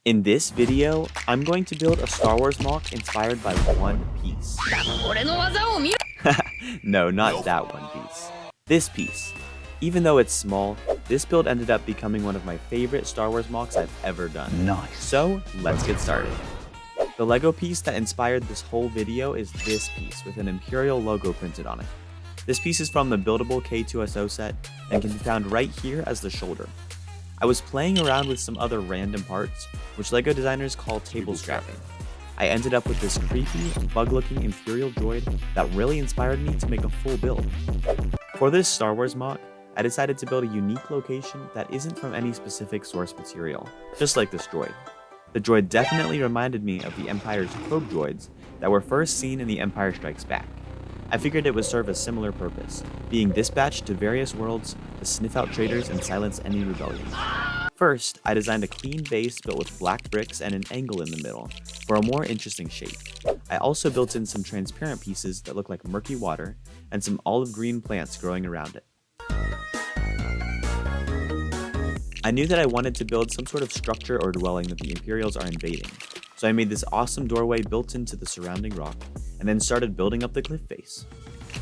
In this video, I'm going to build a Star Wars MOC inspired by One Piece. No, not that One Piece. This piece. Even though it's small, this build ended up becoming one of my favorite Star Wars MOCs I've ever done. Nice. So, let's get started. The Lego piece that inspired this whole video is this piece with an Imperial logo printed on it. This piece is from the buildable K2SO set and can be found right here as the shoulder. I was playing around with some other random parts, which LEGO designers call table strapping. I ended up with this creepy, bug-looking Imperial droid that really inspired me to make a full build. For this Star Wars MOC, I decided to build a unique location that isn't from any specific source material, just like this droid. The droid definitely reminded me of the Empire's probe droids that were first seen in The Empire Strikes Back. I figured it would serve a similar purpose, being dispatched to various worlds to sniff out traitors and silence any rebellion. First, I designed a clean base built with black bricks and an angle in the middle for a more interesting shape. I also built in some transparent pieces that look like murky water and some olive green plants growing around it. I knew that I wanted to build some sort of structure or dwelling that the Imperials are invading, so I made this awesome doorway built into the surrounding rock, and then started building up the cliff face.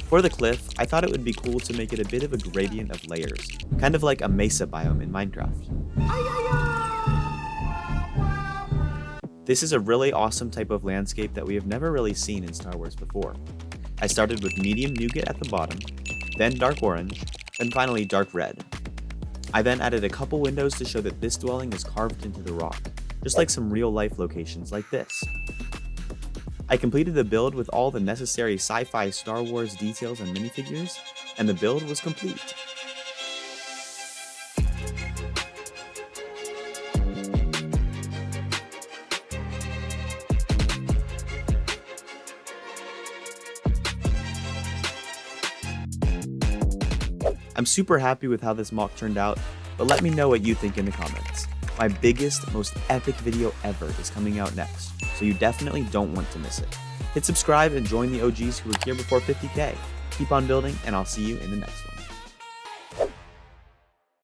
For the cliff, I thought it would be cool to make it a bit of a gradient of layers, kind of like a mesa biome in Minecraft. This is a really awesome type of landscape that we have never really seen in Star Wars before. I started with medium nougat at the bottom, then dark orange, and finally dark red. I then added a couple windows to show that this dwelling is carved into the rock, just like some real-life locations like this. I completed the build with all the necessary sci-fi Star Wars details and minifigures, and the build was complete. I'm super happy with how this MOC turned out, but let me know what you think in the comments. My biggest, most epic video ever is coming out next, so you definitely don't want to miss it. Hit subscribe and join the OGs who were here before 50K. Keep on building, and I'll see you in the next one.